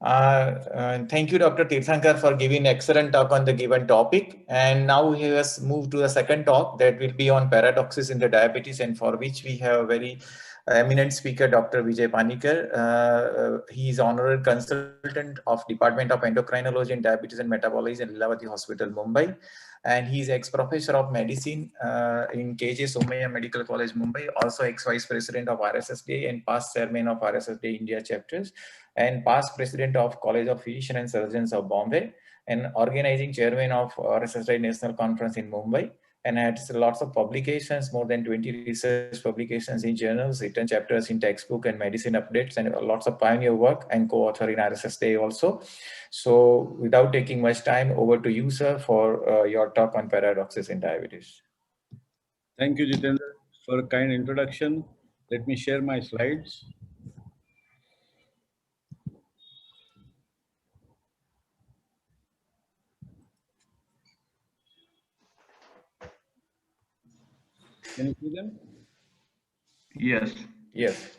Thank you, Dr. Tirthankar, for giving excellent talk on the given topic. And now he has moved to the second talk that will be on paradoxes in the diabetes, and for which we have a very eminent speaker, Dr. Vijay Panikar. He is honorary consultant of Department of Endocrinology and Diabetes and Metabolism in Lilavati Hospital, Mumbai. And he is ex-professor of medicine in KJ Somaiya Medical College, Mumbai, also ex-vice president of RSSD and past chairman of RSSD India chapters, and past president of College of Physicians and Surgeons of Bombay, and organizing chairman of RSSI National Conference in Mumbai, and had lots of publications, more than 20 research publications in journals, written chapters in textbook and medicine updates, and lots of pioneer work, and co-author in RSSI also. So without taking much time, over to you, sir, for your talk on paradoxes in diabetes. Thank you, Jitendra, for a kind introduction. Let me share my slides. Can you see them? Yes. Yes.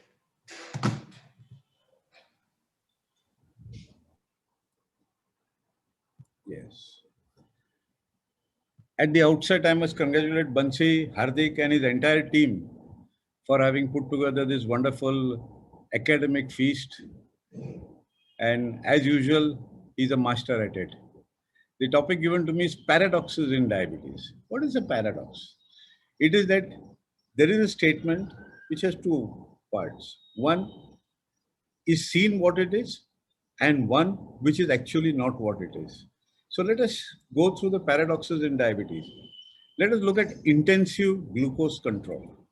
Yes. At the outset, I must congratulate Bansi, Hardik, and his entire team for having put together this wonderful academic feast. And as usual, he's a master at it. The topic given to me is paradoxes in diabetes. What is a paradox? It is that there is a statement which has two parts. One is seen what it is, and one which is actually not what it is. So let us go through the paradoxes in diabetes. Let us look at intensive glucose control.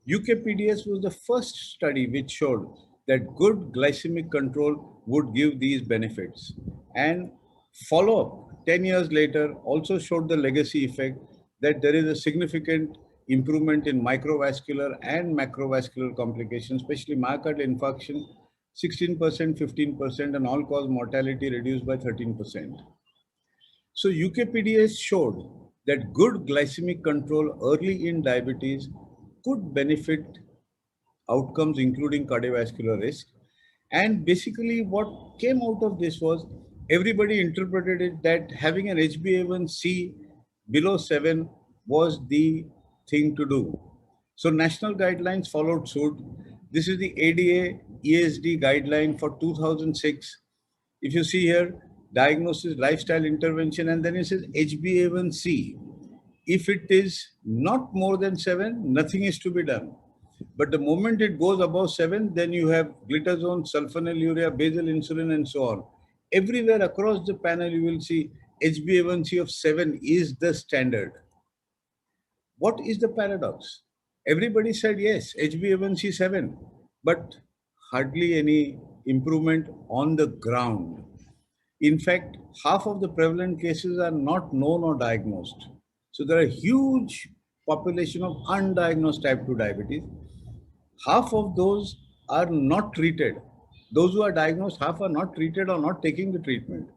UKPDS was the first study which showed that good glycemic control would give these benefits. And follow-up 10 years later also showed the legacy effect that there is a significant improvement in microvascular and macrovascular complications, especially myocardial infarction, 16%, 15%, and all-cause mortality reduced by 13%. So UKPDS showed that good glycemic control early in diabetes could benefit outcomes including cardiovascular risk. And basically what came out of this was everybody interpreted it that having an HbA1c below 7 was the thing to do. So national guidelines followed suit. This is the ADA ESD guideline for 2006. If you see here, diagnosis, lifestyle intervention, and then it says HbA1c. If it is not more than 7, nothing is to be done. But the moment it goes above 7, then you have glitazone, sulfonylurea, basal insulin, and so on. Everywhere across the panel, you will see HbA1c of 7 is the standard. What is the paradox? Everybody said yes, HbA1c 7, but hardly any improvement on the ground. In fact, half of the prevalent cases are not known or diagnosed. So there are a huge population of undiagnosed type 2 diabetes. Half of those are not treated. Those who are diagnosed, half are not treated or not taking the treatment.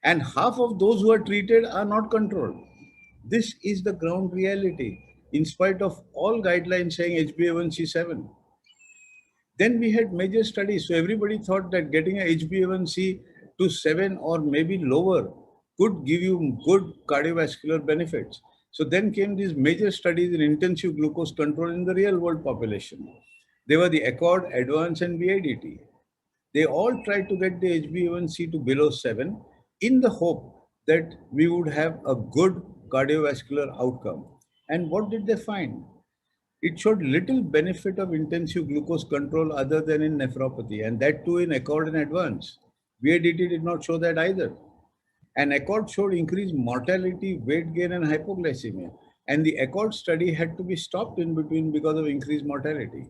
And half of those who are treated are not controlled. This is the ground reality, in spite of all guidelines saying HbA1c 7. Then we had major studies. So everybody thought that getting a HbA1c to 7 or maybe lower could give you good cardiovascular benefits. So then came these major studies in intensive glucose control in the real world population. They were the ACCORD, ADVANCE, and VIDT. They all tried to get the HbA1c to below 7 in the hope that we would have a good cardiovascular outcome. And what did they find? It showed little benefit of intensive glucose control other than in nephropathy, and that too in ACCORD and ADVANCE. VIDT did not show that either. And ACCORD showed increased mortality, weight gain, and hypoglycemia. And the ACCORD study had to be stopped in between because of increased mortality.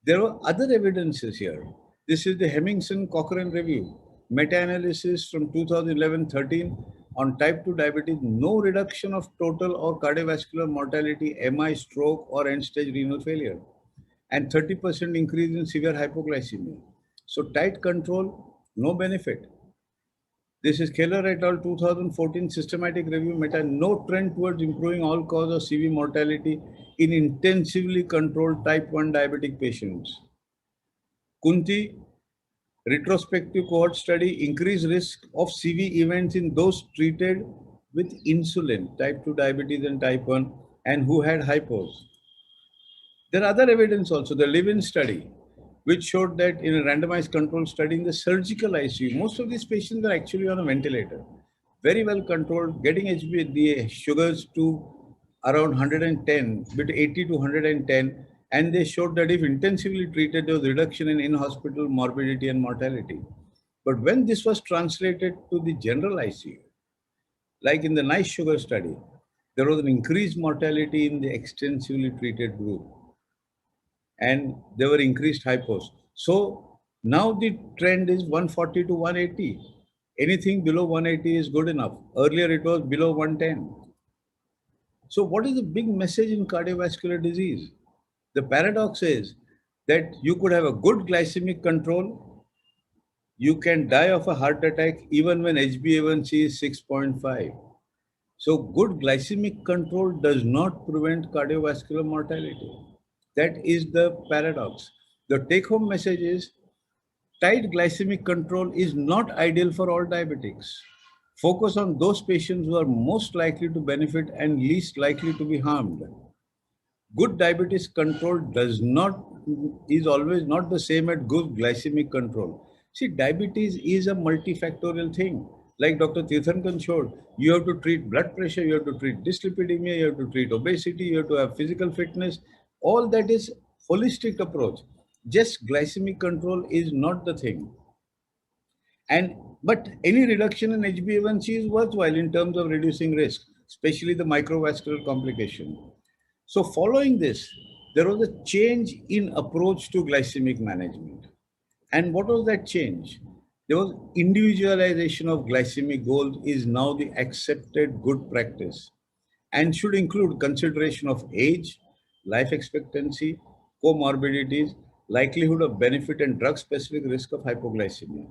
There were other evidences here. This is the Hemmingsen-Cochrane review, meta-analysis from 2011-13 on type 2 diabetes, no reduction of total or cardiovascular mortality, MI, stroke, or end-stage renal failure, and 30% increase in severe hypoglycemia. So tight control, no benefit. This is Keller et al. 2014 systematic review meta, no trend towards improving all cause of CV mortality in intensively controlled type 1 diabetic patients. Kunti retrospective cohort study increased risk of CV events in those treated with insulin, type 2 diabetes and type 1, and who had hypos. There are other evidence also, the live-in study, which showed that in a randomized control study in the surgical ICU, most of these patients are actually on a ventilator, very well controlled, getting the sugars to around 110, between 80 to 110, and they showed that if intensively treated, there was reduction in in-hospital morbidity and mortality. But when this was translated to the general ICU, like in the NICE sugar study, there was an increased mortality in the extensively treated group, and there were increased hypos. So now the trend is 140 to 180. Anything below 180 is good enough. Earlier it was below 110. So what is the big message in cardiovascular disease? The paradox is that you could have a good glycemic control. You can die of a heart attack even when HbA1c is 6.5. So good glycemic control does not prevent cardiovascular mortality. That is the paradox. The take-home message is tight glycemic control is not ideal for all diabetics. Focus on those patients who are most likely to benefit and least likely to be harmed. Good diabetes control is always not the same as good glycemic control. See, diabetes is a multifactorial thing. Like Dr. Tirthankar showed, you have to treat blood pressure, you have to treat dyslipidemia, you have to treat obesity, you have to have physical fitness. All that is holistic approach. Just glycemic control is not the thing. But any reduction in HbA1c is worthwhile in terms of reducing risk, especially the microvascular complication. So following this, there was a change in approach to glycemic management. And what was that change? There was individualization of glycemic goals is now the accepted good practice and should include consideration of age, life expectancy, comorbidities, likelihood of benefit and drug-specific risk of hypoglycemia.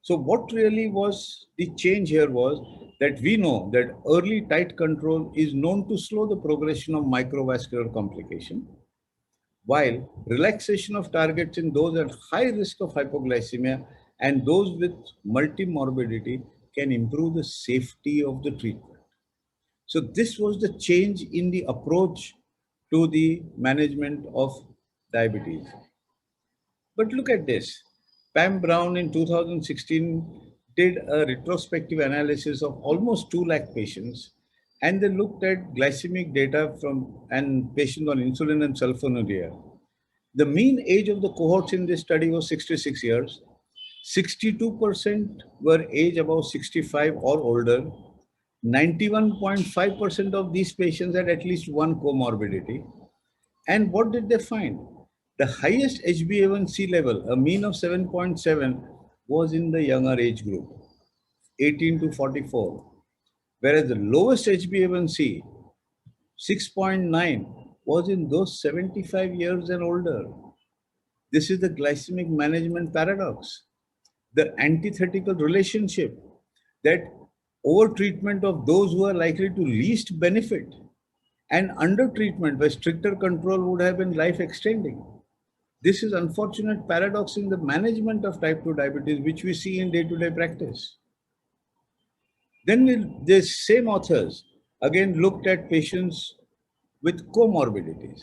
So what really was the change here was that we know that early tight control is known to slow the progression of microvascular complication, while relaxation of targets in those at high risk of hypoglycemia and those with multimorbidity can improve the safety of the treatment. So this was the change in the approach to the management of diabetes. But look at this. Pam Brown in 2016 did a retrospective analysis of almost 2 lakh patients, and they looked at glycemic data from patients on insulin and sulfonylurea. The mean age of the cohorts in this study was 66 years. 62% were age above 65 or older. 91.5% of these patients had at least one comorbidity. And what did they find? The highest HbA1c level, a mean of 7.7, was in the younger age group, 18 to 44. Whereas the lowest HbA1c, 6.9, was in those 75 years and older. This is the glycemic management paradox. The antithetical relationship that over-treatment of those who are likely to least benefit and under-treatment by stricter control would have been life-extending. This is unfortunate paradox in the management of type 2 diabetes, which we see in day-to-day practice. Then the same authors again looked at patients with comorbidities.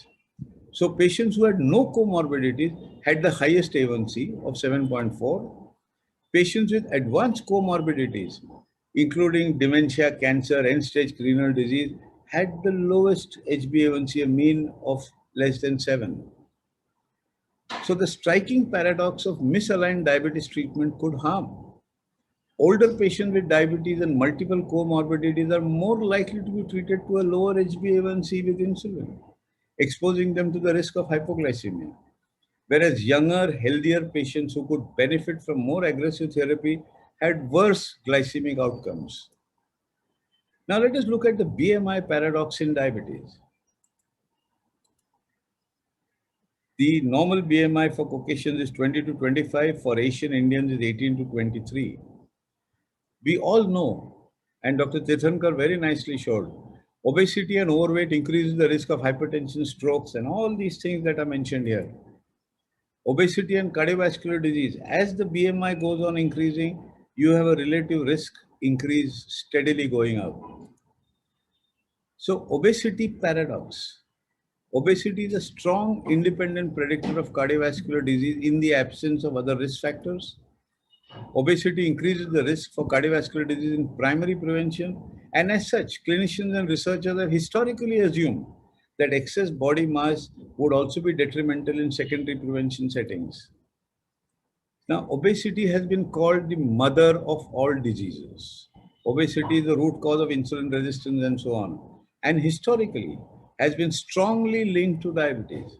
So patients who had no comorbidities had the highest A1C of 7.4. Patients with advanced comorbidities, including dementia, cancer, end-stage renal disease, had the lowest HbA1c, a mean of less than 7. So the striking paradox of misaligned diabetes treatment could harm. Older patients with diabetes and multiple comorbidities are more likely to be treated to a lower HbA1c with insulin, exposing them to the risk of hypoglycemia. Whereas younger, healthier patients who could benefit from more aggressive therapy had worse glycemic outcomes. Now let us look at the BMI paradox in diabetes. The normal BMI for Caucasians is 20 to 25, for Asian Indians is 18 to 23. We all know, and Dr. Tirthankar very nicely showed, obesity and overweight increases the risk of hypertension, strokes, and all these things that are mentioned here. Obesity and cardiovascular disease. As the BMI goes on increasing, you have a relative risk increase steadily going up. So obesity paradox. Obesity is a strong independent predictor of cardiovascular disease in the absence of other risk factors. Obesity increases the risk for cardiovascular disease in primary prevention, and as such, clinicians and researchers have historically assumed that excess body mass would also be detrimental in secondary prevention settings. Now, obesity has been called the mother of all diseases. Obesity is the root cause of insulin resistance and so on, and historically has been strongly linked to diabetes.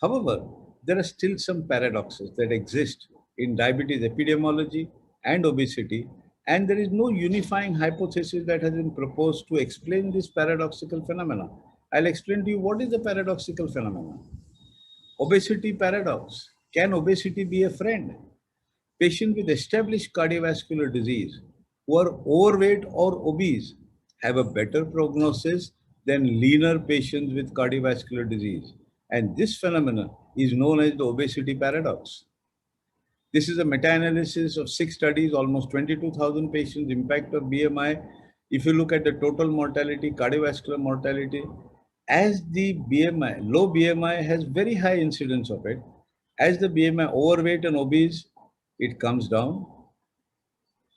However, there are still some paradoxes that exist in diabetes epidemiology and obesity, and there is no unifying hypothesis that has been proposed to explain this paradoxical phenomena. I'll explain to you what is the paradoxical phenomena. Obesity paradox. Can obesity be a friend? Patients with established cardiovascular disease who are overweight or obese have a better prognosis than leaner patients with cardiovascular disease. And this phenomenon is known as the obesity paradox. This is a meta-analysis of 6 studies, almost 22,000 patients, impact of BMI. If you look at the total mortality, cardiovascular mortality, as the BMI, low BMI has very high incidence of it. As the BMI overweight and obese, it comes down.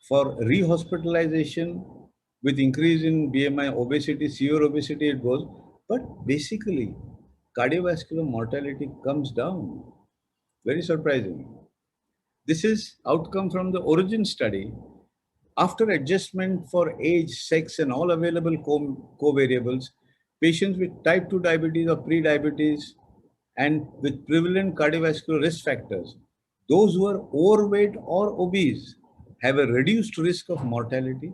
For rehospitalization with increase in BMI, obesity, severe obesity, it goes. But basically, cardiovascular mortality comes down. Very surprising. This is outcome from the origin study. After adjustment for age, sex, and all available covariables, patients with type 2 diabetes or pre-diabetes and with prevalent cardiovascular risk factors, those who are overweight or obese have a reduced risk of mortality,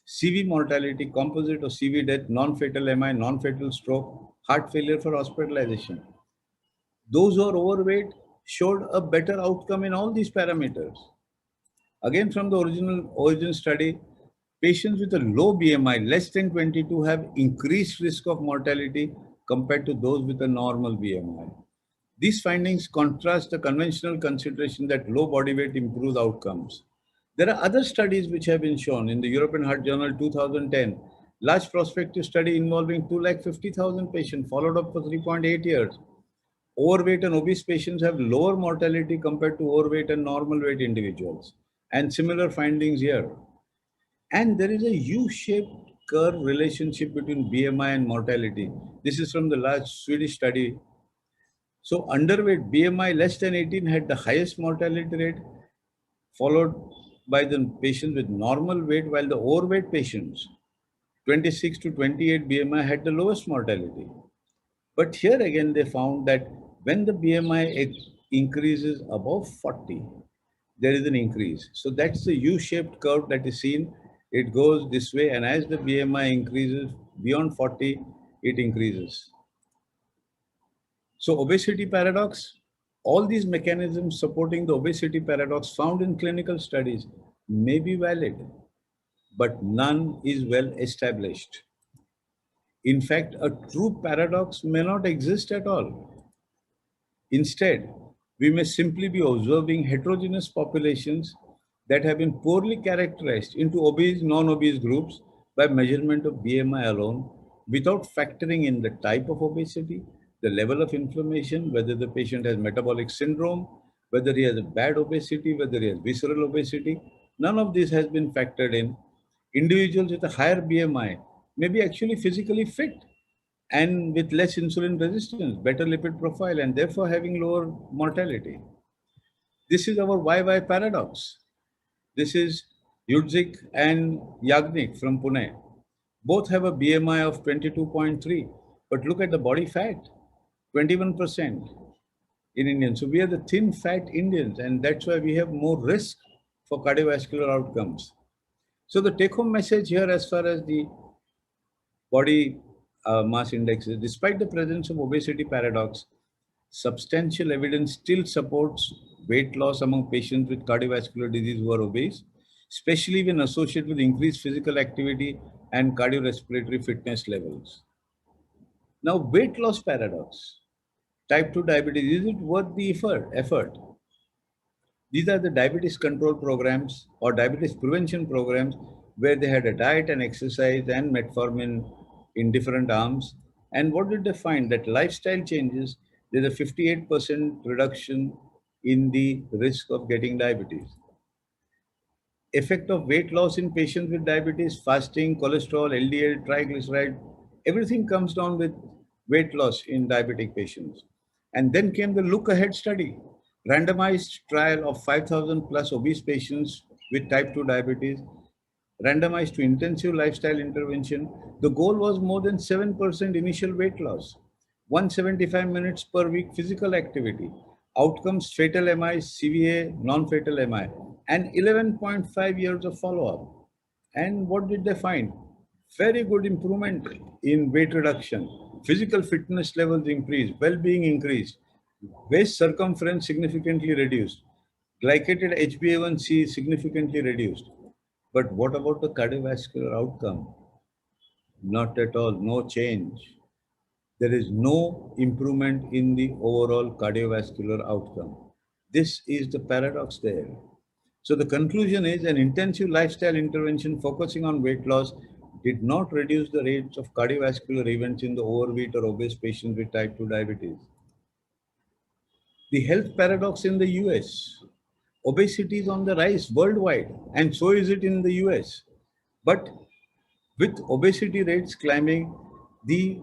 CV mortality, composite or CV death, non-fatal MI, non-fatal stroke, heart failure for hospitalization. Those who are overweight showed a better outcome in all these parameters. Again, from the origin study, patients with a low BMI, less than 22, have increased risk of mortality compared to those with a normal BMI. These findings contrast the conventional consideration that low body weight improves outcomes. There are other studies which have been shown in the European Heart Journal 2010, large prospective study involving 250,000 patients followed up for 3.8 years. Overweight and obese patients have lower mortality compared to overweight and normal weight individuals. And similar findings here. And there is a U-shaped curve relationship between BMI and mortality. This is from the large Swedish study. So underweight BMI less than 18 had the highest mortality rate, followed by the patients with normal weight, while the overweight patients, 26 to 28 BMI, had the lowest mortality. But here again, they found that when the BMI increases above 40, there is an increase. So that's the U-shaped curve that is seen. It goes this way, and as the BMI increases beyond 40, it increases. So obesity paradox, all these mechanisms supporting the obesity paradox found in clinical studies may be valid, but none is well established. In fact, a true paradox may not exist at all. Instead, we may simply be observing heterogeneous populations that have been poorly characterized into obese, non-obese groups by measurement of BMI alone, without factoring in the type of obesity, the level of inflammation, whether the patient has metabolic syndrome, whether he has a bad obesity, whether he has visceral obesity. None of this has been factored in. Individuals with a higher BMI may be actually physically fit and with less insulin resistance, better lipid profile, and therefore having lower mortality. This is our YY paradox. This is Yudzik and Yagnik from Pune. Both have a BMI of 22.3, but look at the body fat, 21% in Indians. So we are the thin fat Indians, and that's why we have more risk for cardiovascular outcomes. So the take-home message here as far as the body mass index is, despite the presence of obesity paradox, substantial evidence still supports weight loss among patients with cardiovascular disease who are obese, especially when associated with increased physical activity and cardiorespiratory fitness levels. Now, weight loss paradox. type 2 diabetes, is it worth the effort? These are the diabetes control programs or diabetes prevention programs where they had a diet and exercise and metformin in different arms. And what did they find? That lifestyle changes, there's a 58% reduction in the risk of getting diabetes. Effect of weight loss in patients with diabetes, fasting, cholesterol, LDL, triglyceride, everything comes down with weight loss in diabetic patients. And then came the look ahead study, randomized trial of 5,000 plus obese patients with type 2 diabetes, randomized to intensive lifestyle intervention. The goal was more than 7% initial weight loss, 175 minutes per week physical activity, outcomes fatal MI, CVA, non-fatal MI, and 11.5 years of follow-up. And what did they find? Very good improvement in weight reduction, physical fitness levels increased, well-being increased, waist circumference significantly reduced, glycated HbA1c significantly reduced. But what about the cardiovascular outcome? Not at all, no change. There is no improvement in the overall cardiovascular outcome. This is the paradox there. So the conclusion is an intensive lifestyle intervention focusing on weight loss did not reduce the rates of cardiovascular events in the overweight or obese patients with type 2 diabetes. The health paradox in the US. Obesity is on the rise worldwide, and so is it in the US. But with obesity rates climbing, the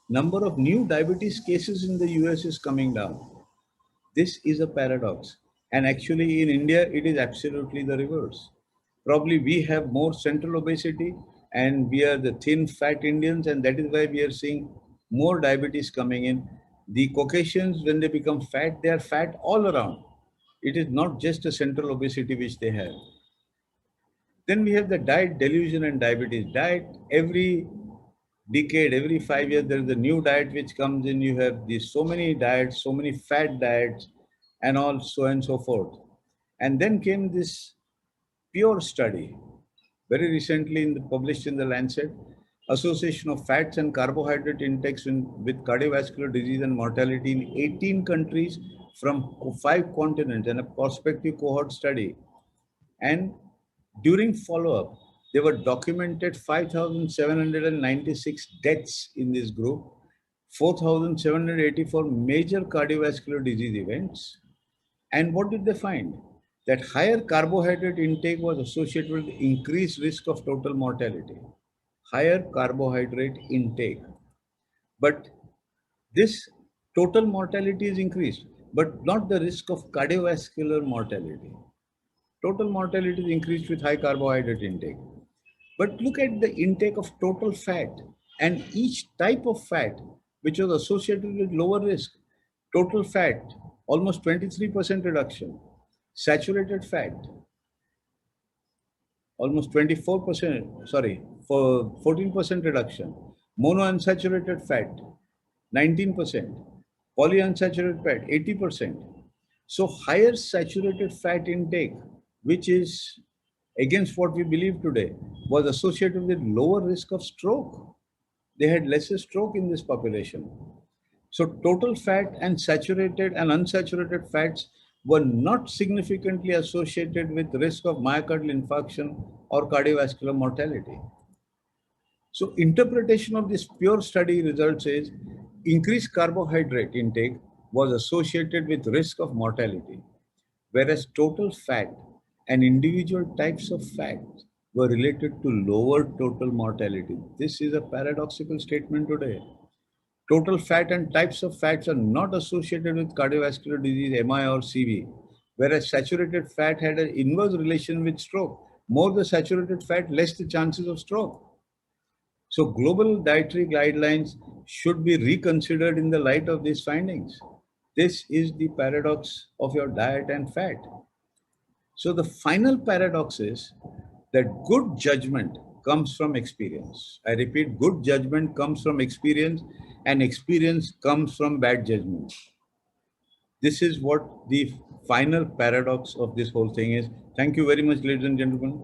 number of new diabetes cases in the US is coming down. This is a paradox. And actually, in India, it is absolutely the reverse. Probably we have more central obesity and we are the thin, fat Indians, and that is why we are seeing more diabetes coming in. The Caucasians, when they become fat, they are fat all around. It is not just a central obesity which they have. Then we have the diet delusion and diabetes. Diet, every decade, every 5 years, there is a new diet which comes in. You have these so many diets, so many fat diets, and all so and so forth. And then came this pure study, very recently published in the Lancet, association of fats and carbohydrate intakes with cardiovascular disease and mortality in 18 countries from 5 continents, and a prospective cohort study. And during follow-up, there were documented 5,796 deaths in this group, 4,784 major cardiovascular disease events. And what did they find? That higher carbohydrate intake was associated with increased risk of total mortality. Higher carbohydrate intake. But this total mortality is increased, but not the risk of cardiovascular mortality. Total mortality is increased with high carbohydrate intake. But look at the intake of total fat, and each type of fat which was associated with lower risk. Total fat, almost 23% reduction. Saturated fat, almost 24%, for 14% reduction. Monounsaturated fat, 19%. Polyunsaturated fat, 80%. So higher saturated fat intake, which is against what we believe today, was associated with lower risk of stroke. They had lesser stroke in this population. So total fat and saturated and unsaturated fats were not significantly associated with risk of myocardial infarction or cardiovascular mortality. So interpretation of this pure study results is increased carbohydrate intake was associated with risk of mortality, whereas total fat and individual types of fat were related to lower total mortality. This is a paradoxical statement today. Total fat and types of fats are not associated with cardiovascular disease, MI or CV, whereas saturated fat had an inverse relation with stroke. More the saturated fat, less the chances of stroke. So global dietary guidelines should be reconsidered in the light of these findings. This is the paradox of your diet and fat. So the final paradox is that good judgment comes from experience. I repeat, good judgment comes from experience, and experience comes from bad judgment. This is what the final paradox of this whole thing is. Thank you very much, ladies and gentlemen.